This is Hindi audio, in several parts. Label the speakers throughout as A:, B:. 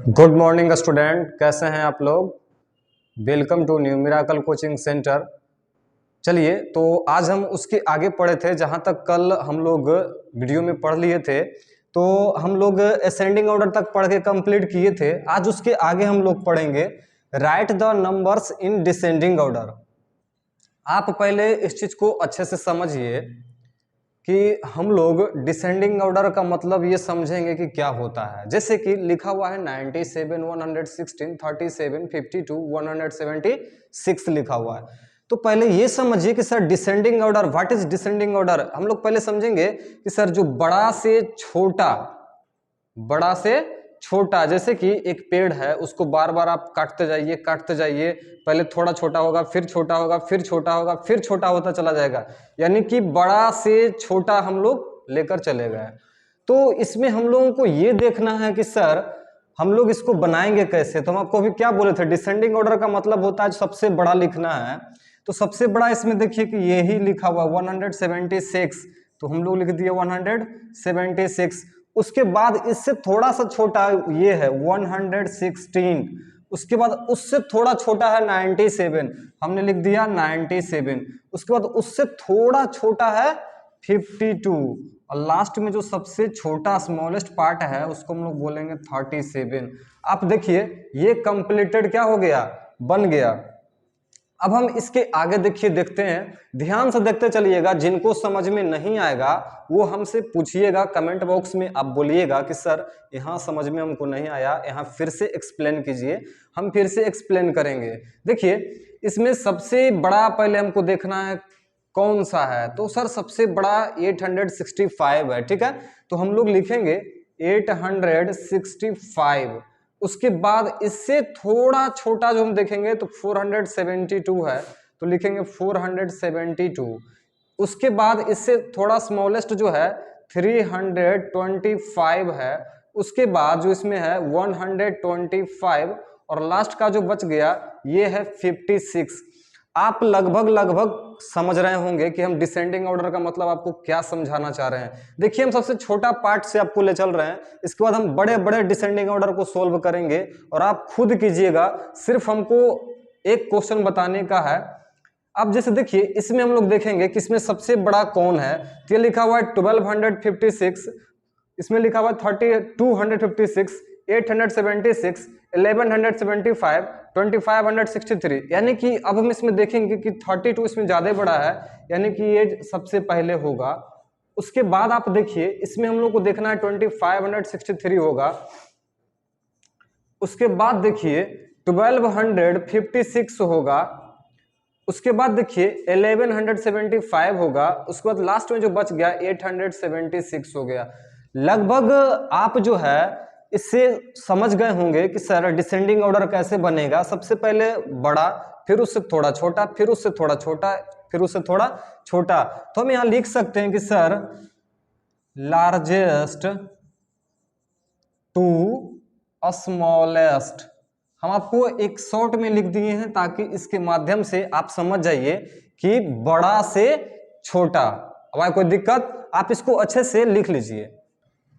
A: गुड मॉर्निंग स्टूडेंट, कैसे हैं आप लोग। Welcome to new miracle coaching centre. चलिए, तो आज हम उसके आगे पढ़े थे जहां तक कल हम लोग वीडियो में पढ़ लिए थे। तो हम लोग असेंडिंग ऑर्डर तक पढ़ के कंप्लीट किए थे। आज उसके आगे हम लोग पढ़ेंगे right the numbers in descending order. आप पहले इस चीज को अच्छे से समझिए कि हम लोग डिसेंडिंग ऑर्डर का मतलब ये समझेंगे कि क्या होता है। जैसे कि लिखा हुआ है 97, 116, 37, 52, 176 लिखा हुआ है। तो पहले ये समझिए कि sir descending order, what is descending order. हम लोग पहले समझेंगे कि सर जो बड़ा से छोटा, जैसे कि एक पेड़ है, उसको बार बार आप काटते जाइए। पहले थोड़ा छोटा होगा, फिर छोटा होगा, फिर छोटा होगा, फिर छोटा होता चला जाएगा। यानी कि बड़ा से छोटा हम लोग लेकर चले गए। तो इसमें हम लोगों को ये देखना है कि सर हम लोग इसको बनाएंगे कैसे। तो हम आपको अभी क्या बोले थे, डिसेंडिंग ऑर्डर का मतलब होता है सबसे बड़ा लिखना है। तो सबसे बड़ा इसमें देखिए कि यही लिखा हुआ 176, तो हम लोग लिख दिए 176। उसके बाद इससे थोड़ा सा छोटा ये है 116। उसके बाद उससे थोड़ा छोटा है 97, हमने लिख दिया 97। उसके बाद उससे थोड़ा छोटा है 52, और लास्ट में जो सबसे छोटा स्मॉलेस्ट पार्ट है उसको हम लोग बोलेंगे 37। आप देखिए ये कंप्लीटेड क्या हो गया, बन गया। अब हम इसके आगे देखते हैं, ध्यान से देखते चलिएगा। जिनको समझ में नहीं आएगा वो हमसे पूछिएगा कमेंट बॉक्स में। आप बोलिएगा कि सर यहाँ समझ में हमको नहीं आया, यहाँ फिर से एक्सप्लेन कीजिए। हम फिर से एक्सप्लेन करेंगे। देखिए इसमें सबसे बड़ा पहले हमको देखना है कौन सा है। तो सर सबसे बड़ा 865 है, ठीक है। तो हम लोग लिखेंगे 865। उसके बाद इससे थोड़ा छोटा जो हम देखेंगे तो 472 है, तो लिखेंगे 472। उसके बाद इससे थोड़ा स्मॉलेस्ट जो है 325 है। उसके बाद जो इसमें है 125, और लास्ट का जो बच गया ये है 56। आप लगभग समझ रहे होंगे कि हम डिसेंडिंग ऑर्डर का मतलब आपको क्या समझाना चाह रहे हैं। देखिए हम सबसे छोटा पार्ट से आपको ले चल रहे हैं, इसके बाद हम बड़े बड़े डिसेंडिंग ऑर्डर को सोल्व करेंगे और आप खुद कीजिएगा। सिर्फ हमको एक क्वेश्चन बताने का है। अब जैसे देखिए इसमें हम लोग देखेंगे कि इसमें सबसे बड़ा कौन है। तो ये लिखा हुआ है 1256, इसमें लिखा हुआ है 3256, 876, 1175, 2563। यानी कि अब हम इसमें देखेंगे कि 32 इसमें ज्यादा बड़ा है, यानी कि ये सबसे पहले होगा। उसके बाद आप देखिए इसमें हम लोग को देखना है 2563 होगा। उसके बाद देखिए 1256 होगा। उसके बाद देखिए 1175 होगा। उसके बाद लास्ट में जो बच गया 876 हो गया। लगभग आप जो है इससे समझ गए होंगे कि सर डिसेंडिंग ऑर्डर कैसे बनेगा। सबसे पहले बड़ा, फिर उससे थोड़ा छोटा, फिर उससे थोड़ा छोटा, फिर उससे थोड़ा छोटा। तो हम यहां लिख सकते हैं कि सर लार्जेस्ट टू स्मॉलेस्ट। हम आपको एक शॉर्ट में लिख दिए हैं ताकि इसके माध्यम से आप समझ जाइए कि बड़ा से छोटा। अब कोई दिक्कत, आप इसको अच्छे से लिख लीजिए।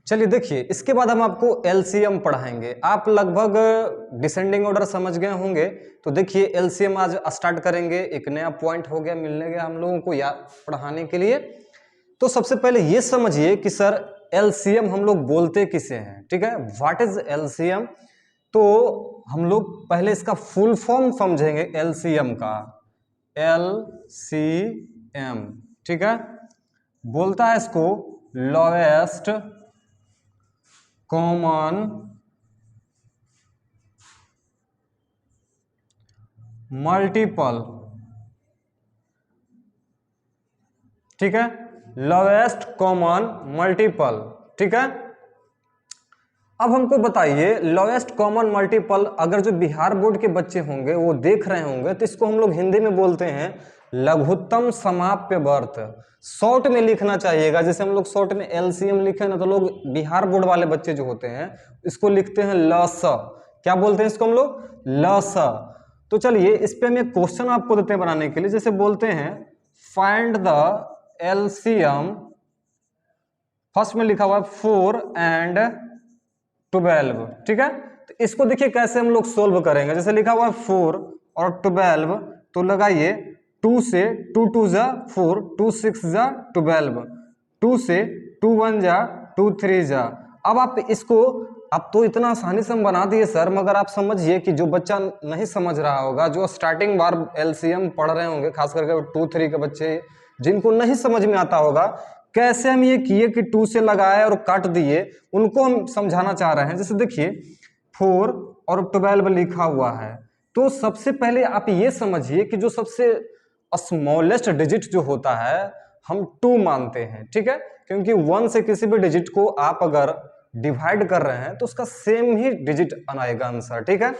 A: चलिए देखिए इसके बाद हम आपको एलसीएम पढ़ाएंगे। आप लगभग डिसेंडिंग ऑर्डर समझ गए होंगे। तो देखिए एलसीएम आज स्टार्ट करेंगे। एक नया पॉइंट हो गया, मिलने गया हम लोगों को याद पढ़ाने के लिए। तो सबसे पहले ये समझिए कि सर एलसीएम हम लोग बोलते किसे हैं, ठीक है। What is LCM. तो हम लोग पहले इसका फुल फॉर्म समझेंगे एलसीएम का। एलसीएम, ठीक है। बोलता है इसको लोएस्ट कॉमन मल्टीपल, ठीक है। लोएस्ट कॉमन मल्टीपल, ठीक है। अब हमको बताइए लोएस्ट कॉमन मल्टीपल, अगर जो बिहार बोर्ड के बच्चे होंगे वो देख रहे होंगे तो इसको हम लोग हिंदी में बोलते हैं लघुत्तम समाप्य वर्त। शॉर्ट में लिखना चाहिएगा। जैसे हम लोग शॉर्ट में एलसीएम लिखे ना, तो लोग बिहार बोर्ड वाले बच्चे जो होते हैं इसको लिखते हैं लस। क्या बोलते हैं इसको हम लोग, लस। तो चलिए इस पे हम एक क्वेश्चन आपको देते हैं बनाने के लिए। जैसे बोलते हैं फाइंड द एलसीएम, फर्स्ट में लिखा हुआ है 4 and 12, ठीक है। तो इसको देखिए कैसे हम लोग सोल्व करेंगे। जैसे लिखा हुआ है 4 और 12, तो लगाइए 2 से 2 2 जा 4, 2 6 जा 12, 2 से 2 1 जा 2 3 जा। अब आप इसको, अब तो इतना आसानी से हम बना दिए सर, मगर आप समझिए कि जो बच्चा नहीं समझ रहा होगा, जो स्टार्टिंग बार एलसीएम पढ़ रहे होंगे, खास करके 2 3 के बच्चे जिनको नहीं समझ में आता होगा कैसे हम ये किए कि 2 से लगाए और काट दिए, उनको हम समझाना चाह रहे हैं। जैसे देखिए 4 और 12 लिखा हुआ है, तो सबसे पहले आप ये समझिए कि जो सबसे स्मॉलेस्ट डिजिट जो होता है हम 2 मानते हैं, ठीक है, क्योंकि 1 से किसी भी डिजिट को आप अगर डिवाइड कर रहे हैं तो उसका सेम ही डिजिट आएगा आंसर, ठीक है।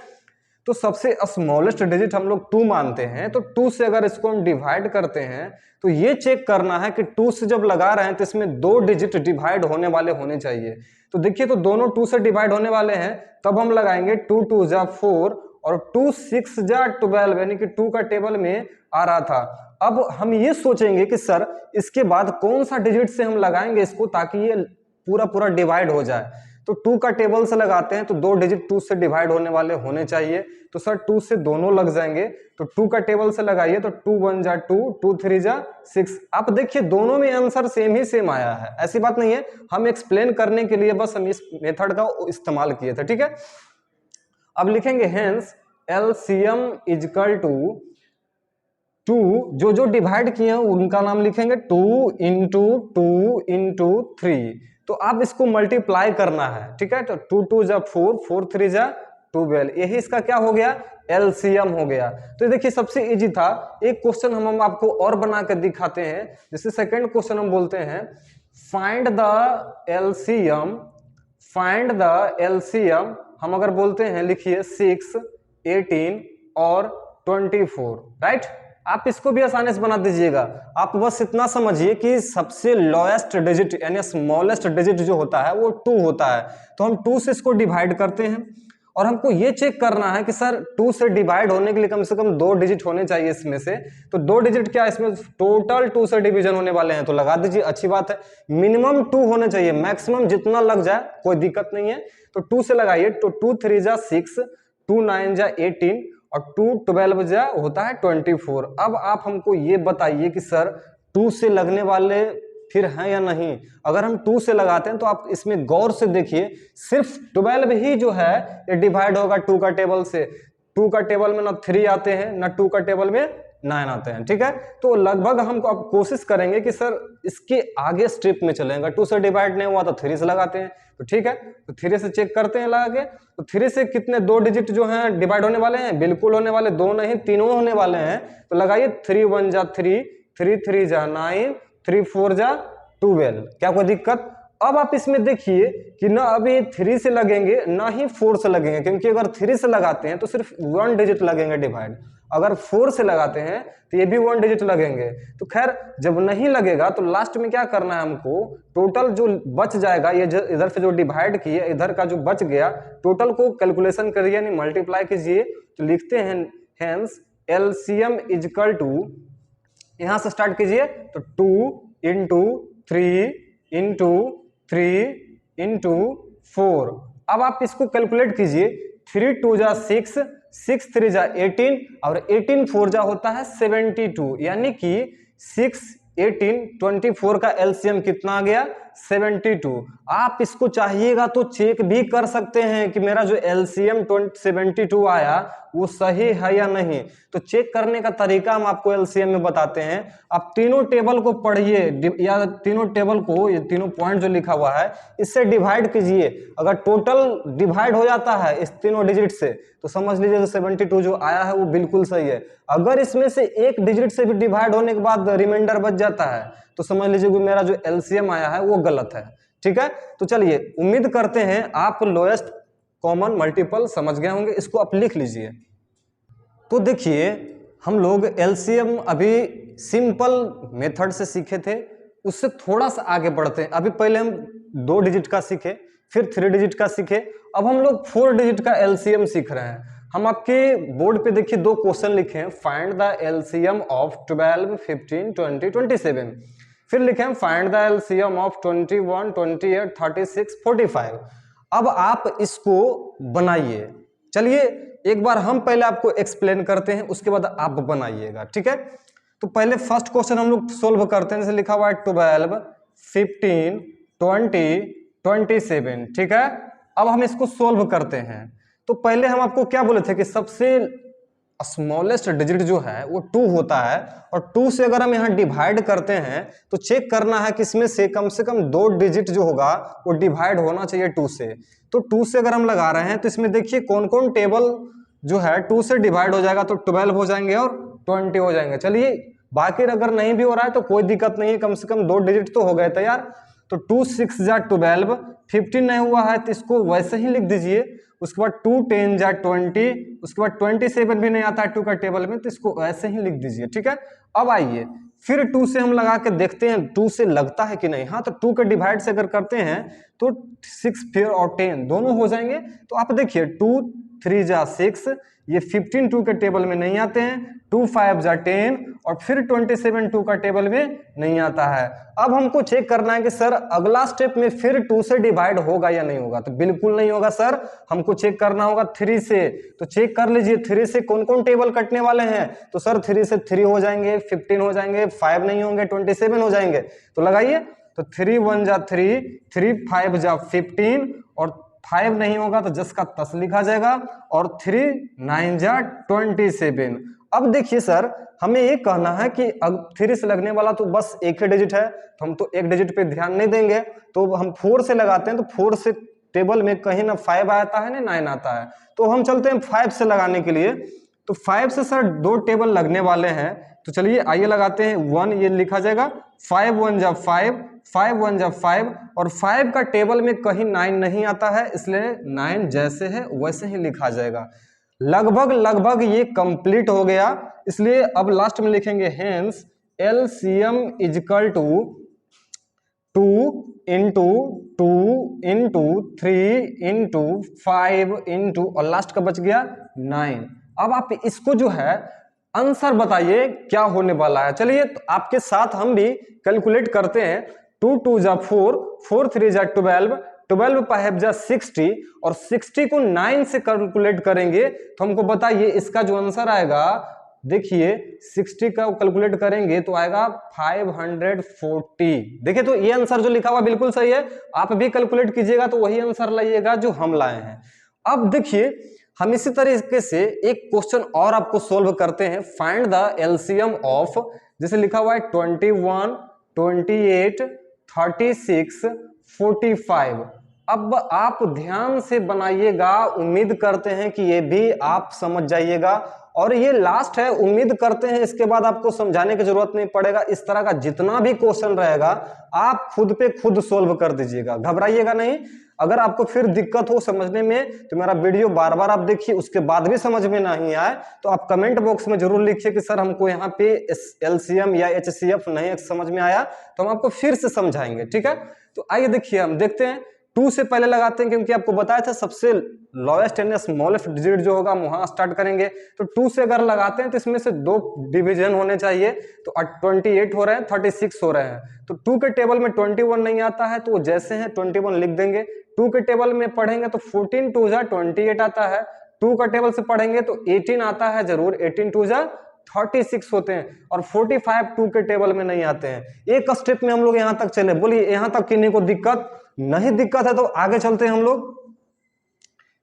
A: तो सबसे स्मॉलेस्ट डिजिट हम लोग 2 मानते हैं, तो 2 से अगर इसको हम डिवाइड करते हैं तो ये चेक करना है कि 2 से जब लगा रहे हैं तो इसमें 2 डिजिट डिवाइड होने वाले होने चाहिए। तो देखिए, तो दोनों 2 से डिवाइड होने वाले हैं, तब हम लगाएंगे 2 2 जा 4 और 2 6 जा 12, यानी कि 2 का टेबल में आ रहा था। अब हम ये सोचेंगे कि सर इसके बाद कौन सा डिजिट से हम लगाएंगे इसको ताकि ये पूरा पूरा डिवाइड हो जाए। तो 2 का टेबल से लगाते हैं तो 2 डिजिट 2 से डिवाइड होने वाले होने चाहिए, तो सर 2 से दोनों लग जाएंगे। तो 2 का टेबल से लगाइए तो 2 1 जा 2, 2 3 जा 6। आप देखिए दोनों में आंसर सेम ही सेम आया है, ऐसी बात नहीं है, हम एक्सप्लेन करने के लिए बस हम इस मेथड का इस्तेमाल किए थे, ठीक है। अब लिखेंगे हेंस एलसीएम इजकल टू 2, जो डिवाइड किए हैं उनका नाम लिखेंगे 2 इंटू 2 इंटू 3। तो आप इसको मल्टीप्लाई करना है, ठीक है। तो 2 2 जा 4, 4 3 जा 12, यही इसका क्या हो गया, एलसीएम हो गया। तो देखिए सबसे इजी था। एक क्वेश्चन हम आपको और बना कर दिखाते हैं। जैसे सेकंड क्वेश्चन हम बोलते हैं find the LCM, find the LCM हम अगर बोलते हैं लिखिए 6 18 और 24, राइट। आप इसको भी आसानी से बना दीजिएगा। आप बस इतना समझिए कि सबसे लोएस्ट डिजिट यानी स्मॉलेस्ट डिजिट जो होता है वो 2 होता है, तो हम 2 से इसको डिवाइड करते हैं और हमको ये चेक करना है कि सर 2 से डिवाइड होने के लिए कम से कम 2 डिजिट होने चाहिए इसमें से। तो 2 डिजिट क्या इसमें टोटल 2 से डिवीजन होने वाले हैं, तो लगा दीजिए, अच्छी बात है। मिनिमम 2 होने चाहिए, मैक्सिमम जितना लग जाए कोई दिक्कत नहीं है। तो 2 से लगाइए तो 2 3 जा 6, 2 9 जा 18 और 2 12 जा होता है 24। अब आप हमको ये बताइए कि सर 2 से लगने वाले फिर हैं या नहीं। अगर हम 2 से लगाते हैं तो आप इसमें गौर से देखिए, सिर्फ 12 ही जो है ये डिवाइड होगा 2 का टेबल से। 2 का टेबल में ना 3 आते हैं ना 2 का टेबल में 9 आते हैं, ठीक है। तो लगभग हम अब कोशिश करेंगे कि सर इसके आगे स्टेप में चलेंगे। 2 से डिवाइड नहीं हुआ तो 3 से लगाते हैं, तो ठीक है। तो 3 से चेक करते हैं लगा के, तो 3 से कितने 2 डिजिट जो हैं डिवाइड होने वाले हैं, बिल्कुल होने वाले, 2 नहीं 3 होने वाले हैं। तो लगाइए 3 1 जा 3, 3 3 जा 9, 3 4 जा 12, क्या कोई दिक्कत। अब आप इसमें देखिए कि ना अभी 3 से लगेंगे ना ही 4 से लगेंगे, क्योंकि अगर 3 से लगाते हैं तो सिर्फ 1 डिजिट लगेंगे डिवाइड, अगर 4 से लगाते हैं तो ये भी 1 डिजिट लगेंगे। तो खैर जब नहीं लगेगा तो लास्ट में क्या करना है हमको, टोटल जो बच जाएगा, ये इधर से जो डिवाइड किए इधर का जो बच गया, टोटल को कैलकुलेशन करिए यानी मल्टीप्लाई कीजिए। तो लिखते हैं हेंस एलसीएम इजकल टू, यहां से स्टार्ट कीजिए, तो 2 इंटू 3 इंटू 3 इंटू 4। अब आप इसको कैलकुलेट कीजिए, 3 2 जा 6, 6 3 जा 18 और 18 4 जा होता है 72, यानी कि 6 18 24 का एलसीएम कितना आ गया, 72। आप इसको चाहिएगा तो चेक भी कर सकते हैं कि मेरा जो एलसीएम 72 आया वो सही है या नहीं। तो चेक करने का तरीका हम आपको एलसीएम में बताते हैं। आप तीनों टेबल को पढ़िए, या तीनों टेबल को, ये तीनों पॉइंट जो लिखा हुआ है इससे डिवाइड कीजिए। अगर टोटल डिवाइड हो जाता है इस तीनों डिजिट से तो समझ लीजिए 72 जो आया है वो बिल्कुल सही है। अगर इसमें से एक डिजिट से भी डिवाइड होने के बाद रिमाइंडर बच जाता है तो समझ लीजिए कि मेरा जो एलसीएम आया है वो गलत है, ठीक है। तो चलिए उम्मीद करते हैं आप लोएस्ट कॉमन मल्टीपल समझ गए होंगे, इसको आप लिख लीजिए। तो देखिए हम लोग एलसीएम अभी सिंपल मेथड से सीखे थे, उससे थोड़ा सा आगे बढ़ते हैं। अभी पहले हम 2 डिजिट का सीखे, फिर 3 डिजिट का सीखे, अब हम लोग 4 डिजिट का एलसीएम सीख रहे हैं। हम आपके बोर्ड पे देखिए 2 क्वेश्चन लिखे हैं, फाइंड द एलसीएम ऑफ 12 15 20 27। फिर लिखे हैं फाइंड द एलसीएम ऑफ 21 28 36 45। अब आप इसको बनाइए। चलिए एक बार हम पहले आपको एक्सप्लेन करते हैं, उसके बाद आप बनाइएगा, ठीक है। तो पहले फर्स्ट क्वेश्चन हम लोग सोल्व करते हैं। जैसे लिखा हुआ है 12, 15, 20, 27, ठीक है। अब हम इसको सोल्व करते हैं। तो पहले हम आपको क्या बोले थे कि सबसे स्मॉलेस्ट डिजिट जो है वो 2 होता है, और 2 से अगर हम यहाँ डिवाइड करते हैं तो चेक करना है कि इसमें से कम 2 डिजिट जो होगा वो डिवाइड होना चाहिए 2 से। तो 2 से अगर हम लगा रहे हैं तो इसमें देखिए कौन कौन टेबल जो है 2 से डिवाइड हो जाएगा, तो 12 हो जाएंगे और 20 हो जाएंगे। चलिए बाकी अगर नहीं भी हो रहा है तो कोई दिक्कत नहीं है, कम से कम 2 डिजिट तो हो गए तैयार। तो 2 6 जा 12, 15 नहीं हुआ है तो इसको वैसे ही लिख दीजिए। उसके बाद 2 10 जा 20, उसके बाद 27 भी नहीं आता है 2 का टेबल में, तो इसको ऐसे ही लिख दीजिए, ठीक है। अब आइए फिर 2 से हम लगा के देखते हैं 2 से लगता है कि नहीं। हाँ, तो 2 के डिवाइड से अगर करते हैं तो 6 फिर और 10 दोनों हो जाएंगे। तो आप देखिए 2 3 जा 6, ये 15 2 के टेबल में नहीं आते हैं, 2 5 जा 10 और फिर 27 2 का टेबल में नहीं आता है। अब हमको चेक करना है कि सर अगला स्टेप में फिर 2 से डिवाइड होगा या नहीं होगा। तो बिल्कुल नहीं होगा सर, हमको चेक करना होगा 3 से। तो चेक कर लीजिए 3 से कौन कौन टेबल कटने वाले हैं। तो सर 3 से 3 हो जाएंगे, 15 हो जाएंगे, 5 नहीं होंगे, 27 हो जाएंगे। तो लगाइए, तो 3 1 जा 3, 3 5 जा 15 और 5 नहीं होगा तो 10 का 10 लिखा जाएगा, और 3 9 जा 27। अब देखिए सर हमें ये कहना है कि अब 3 से लगने वाला तो बस एक ही डिजिट है, तो हम तो एक डिजिट पे ध्यान नहीं देंगे। तो हम 4 से लगाते हैं, तो 4 से टेबल में कहीं ना 5 आता है ना 9 आता है। तो हम चलते हैं 5 से लगाने के लिए। तो 5 से सर 2 टेबल लगने वाले हैं, तो चलिए आइए लगाते हैं 1, ये लिखा जाएगा 5 1 जा 5, 5 1 जा 5, और 5 का टेबल में कहीं 9 नहीं आता है, इसलिए 9 जैसे है वैसे ही लिखा जाएगा। लगभग ये कंप्लीट हो गया। इसलिए अब लास्ट में लिखेंगे hence LCM is equal to 2 into 2 into 3 into 5 into, और लास्ट का बच गया 9। अब आप इसको जो है आंसर बताइए क्या होने वाला है। चलिए तो आपके साथ हम भी कैलकुलेट करते हैं। 2 2 जा 4, 4 3 जा 12, 12 5 जा 60, और 60 को 9 से कैलकुलेट करेंगे तो हमको बताइए इसका जो आंसर आएगा। देखिए 60 का कैलकुलेट करेंगे तो आएगा 540। देखिए तो ये आंसर जो लिखा हुआ बिल्कुल सही है, आप भी कैलकुलेट कीजिएगा तो वही आंसर लाइएगा जो हम लाए हैं। अब देखिए हम इसी तरीके से एक क्वेश्चन और आपको सोल्व करते हैं। फाइंड द एलसीएम ऑफ, जैसे लिखा हुआ है 21 28 36 45। अब आप ध्यान से बनाइएगा, उम्मीद करते हैं कि ये भी आप समझ जाइएगा, और ये लास्ट है। उम्मीद करते हैं इसके बाद आपको समझाने की जरूरत नहीं पड़ेगा। इस तरह का जितना भी क्वेश्चन रहेगा आप खुद पे खुद सोल्व कर दीजिएगा, घबराइएगा नहीं। अगर आपको फिर दिक्कत हो समझने में तो मेरा वीडियो बार बार आप देखिए, उसके बाद भी समझ में नहीं आए तो आप कमेंट बॉक्स में जरूर लिखिए कि सर हमको यहाँ पे एलसीएम या एचसीएफ नहीं समझ में आया, तो हम आपको फिर से समझाएंगे, ठीक है। तो आइए देखिए हम देखते हैं। 2 से पहले लगाते हैं क्योंकि आपको बताया था सबसे लोएस्ट एंड स्मॉलेस्ट डिजिट जो होगा वहां स्टार्ट करेंगे। तो 2 से अगर लगाते हैं तो इसमें से 2 डिवीजन होने चाहिए, तो 28 हो रहे हैं, 36 हो रहे हैं। तो 2 के टेबल में 21 नहीं आता है, तो वो जैसे हैं 21 लिख देंगे। 2 के टेबल में पढ़ेंगे तो 14 2 जा 28 आता है। 2 का टेबल से पढ़ेंगे तो 18 आता है जरूर, 18 2 जा 36 होते हैं, और 45 2 के टेबल में नहीं आते हैं। एक स्टेप में हम लोग यहां तक चले, बोलिए यहां तक किन्हीं को दिक्कत नहीं? दिक्कत है तो आगे चलते हैं हम लोग।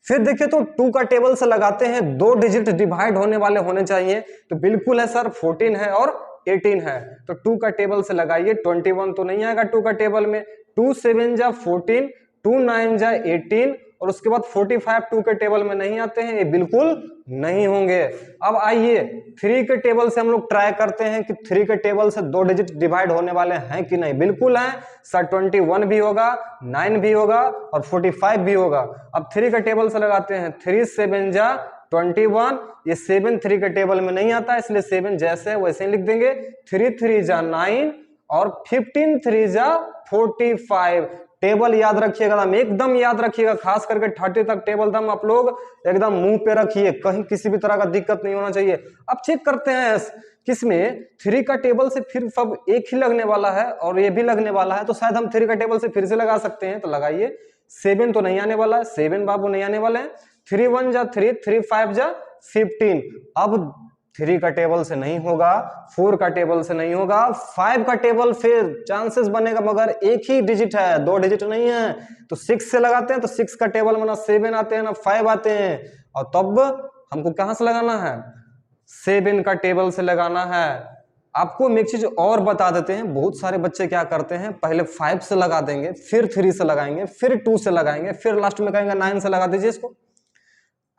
A: फिर देखिए तो 2 का टेबल से लगाते हैं, 2 डिजिट डिवाइड होने वाले होने चाहिए। तो बिल्कुल है सर, 14 है और 18 है। तो 2 का टेबल से लगाइए, 21 तो नहीं आएगा 2 का टेबल में। 2 7 जा 14, 2 9 जा 18, और उसके बाद 45 2 के टेबल में नहीं आते हैं, ये बिल्कुल नहीं होंगे। अब आइए 3 के टेबल से हम लोग ट्राई करते हैं कि 3 के टेबल से 2 डिजिट डिवाइड होने वाले हैं कि नहीं। बिल्कुल है सर, 21 भी होगा, 9 भी होगा और 45 भी होगा। अब 3 के टेबल से लगाते हैं, 3 7 जा 21, ये 7 3 के टेबल में नहीं आता, इसलिए 7 जैसे है वैसे ही लिख देंगे। 3 3 जा 9 और 15 3 जा 45। टेबल याद रखिएगा, एकदम याद रखिएगा, खास करके 30 तक टेबल दम आप लोग एकदम मुंह पे रखिए, कहीं किसी भी तरह का दिक्कत नहीं होना चाहिए। अब चेक करते हैं किसमें 3 का टेबल से फिर सब एक ही लगने वाला है और ये भी लगने वाला है, तो शायद हम 3 का टेबल से फिर से लगा सकते हैं। तो लगाइए, 7 तो नहीं आने वाला है, 7 बाबू नहीं आने वाले हैं। 3 1 जा 3, 3 5 जा 15। अब 3 का टेबल से नहीं होगा, 4 का टेबल से नहीं होगा, 5 का टेबल फिर चांसेस बनेगा, मगर एक ही डिजिट है, 2 डिजिट नहीं है। तो 6 से लगाते हैं तो 6 का टेबल में ना 7 आते हैं ना 5 आते हैं, और तब हमको कहां से लगाना है, 7 का टेबल से लगाना है। आपको हम एक चीज और बता देते हैं, बहुत सारे बच्चे क्या करते हैं, पहले 5 से लगा देंगे, फिर 3 से लगाएंगे, फिर 2 से लगाएंगे, फिर लास्ट में कहेंगे 9 से लगा दीजिए इसको।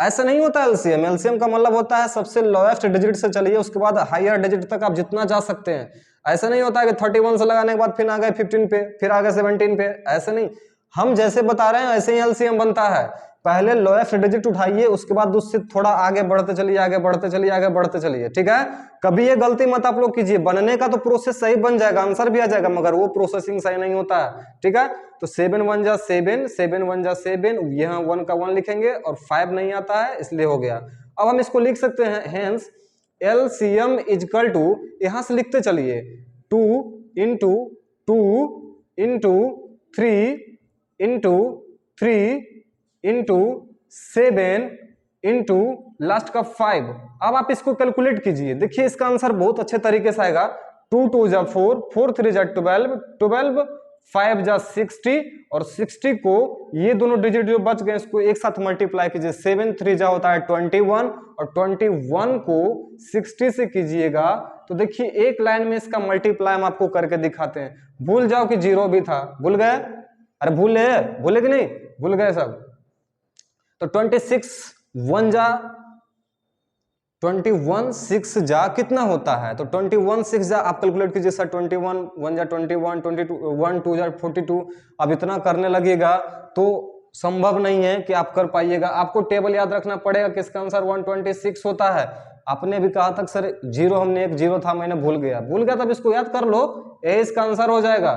A: ऐसा नहीं होता एलसीएम। एलसीएम का मतलब होता है सबसे लोएस्ट डिजिट से चलिए, उसके बाद हायर डिजिट तक आप जितना जा सकते हैं। ऐसा नहीं होता है कि 31 से लगाने के बाद फिर आ गए 15 पे, फिर आ गए 17 पे, ऐसे नहीं। हम जैसे बता रहे हैं ऐसे ही एलसीएम बनता है। पहले लोएस्ट डिजिट उठाइए, उसके बाद उससे थोड़ा आगे बढ़ते चलिए, आगे बढ़ते चलिए, आगे बढ़ते चलिए, ठीक है। कभी ये गलती मत आप लोग कीजिए, बनने का तो प्रोसेस सही बन जाएगा, आंसर भी आ जाएगा, मगर वो प्रोसेसिंग सही नहीं होता है, ठीक है। तो 7 1 जा 7, 7 1 जा 7, यहाँ 1 का 1 लिखेंगे, और 5 नहीं आता है इसलिए हो गया। अब हम इसको लिख सकते हैं, हेंस एलसीएम इजकल टू, यहां से लिखते चलिए 2 into 2 into 3 into 3 into 7 into last का 5। अब आप इसको कैलकुलेट कीजिए, देखिए इसका आंसर बहुत अच्छे तरीके से आएगा। 2 2 जा 4, 4 3 जा 12, 12 5 जा 60, और 60 को ये दोनों डिजिट जो बच गए इसको एक साथ मल्टीप्लाई कीजिए। 7 3 जा होता है 21, और 21 को 60 से कीजिएगा तो देखिए एक लाइन में इसका मल्टीप्लाई हम आपको करके दिखाते हैं। भूल जाओ कि 0 भी था, भूल गए? अरे भूले कि नहीं? भूल गए सब। तो 26 1 जा 21 6 जा कितना होता है, तो 21 6 जा आप कैलकुलेट कीजिए सर। 21 1 जा 21, 22 1 2 जा 42। अब इतना करने लगेगा तो संभव नहीं है कि आप कर पाइएगा, आपको टेबल याद रखना पड़ेगा कि इसका आंसर 126 होता है। आपने भी कहा था सर 0, हमने एक 0 था मैंने भूल गया, तब इसको याद कर लो, ये इसका आंसर हो जाएगा।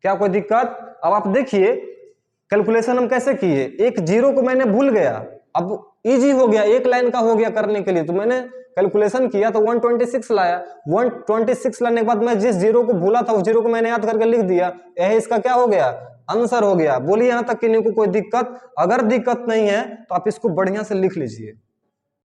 A: क्या कोई दिक्कत? अब आप देखिए कैलकुलेशन हम कैसे किए, एक 0 को मैंने भूल गया, अब इजी हो गया, एक लाइन का हो गया करने के लिए, तो मैंने कैलकुलेशन किया तो 126 लाया। 126 लाने के बाद मैं जिस 0 को भूला था उस 0 को मैंने याद करके लिख दिया, यह इसका क्या हो गया, आंसर हो गया। बोलिए यहां तक किन्हीं को कोई दिक्कत? अगर दिक्कत नहीं है तो आप इसको बढ़िया से लिख लीजिए।